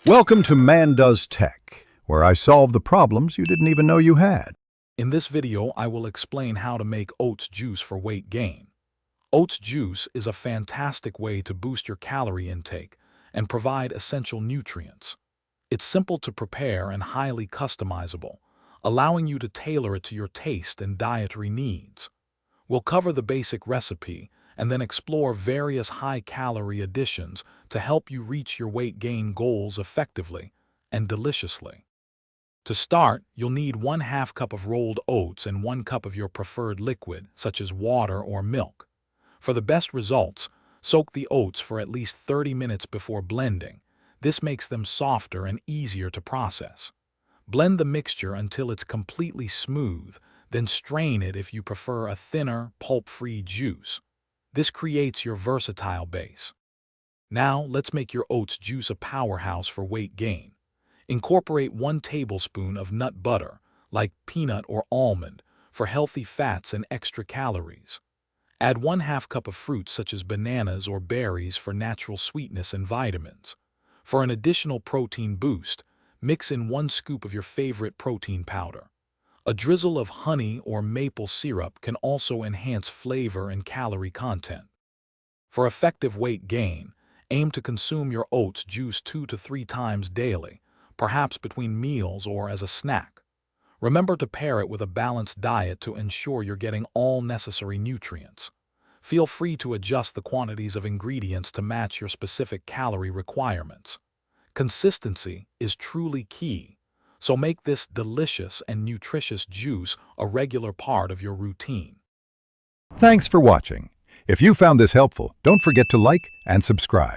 Welcome to Man Does Tech, where I solve the problems you didn't even know you had. In this video, I will explain how to make oats juice for weight gain. Oats juice is a fantastic way to boost your calorie intake and provide essential nutrients. It's simple to prepare and highly customizable, allowing you to tailor it to your taste and dietary needs. We'll cover the basic recipe and then explore various high-calorie additions to help you reach your weight gain goals effectively and deliciously. To start, you'll need 1/2 cup of rolled oats and 1 cup of your preferred liquid, such as water or milk. For the best results, soak the oats for at least 30 minutes before blending. This makes them softer and easier to process. Blend the mixture until it's completely smooth, then strain it if you prefer a thinner, pulp-free juice. This creates your versatile base. Now, let's make your oats juice a powerhouse for weight gain. Incorporate 1 tablespoon of nut butter, like peanut or almond, for healthy fats and extra calories. Add 1/2 cup of fruits such as bananas or berries for natural sweetness and vitamins. For an additional protein boost, mix in 1 scoop of your favorite protein powder. A drizzle of honey or maple syrup can also enhance flavor and calorie content. For effective weight gain, aim to consume your oats juice 2 to 3 times daily, perhaps between meals or as a snack. Remember to pair it with a balanced diet to ensure you're getting all necessary nutrients. Feel free to adjust the quantities of ingredients to match your specific calorie requirements. Consistency is truly key, so make this delicious and nutritious juice a regular part of your routine. Thanks for watching. If you found this helpful, don't forget to like and subscribe.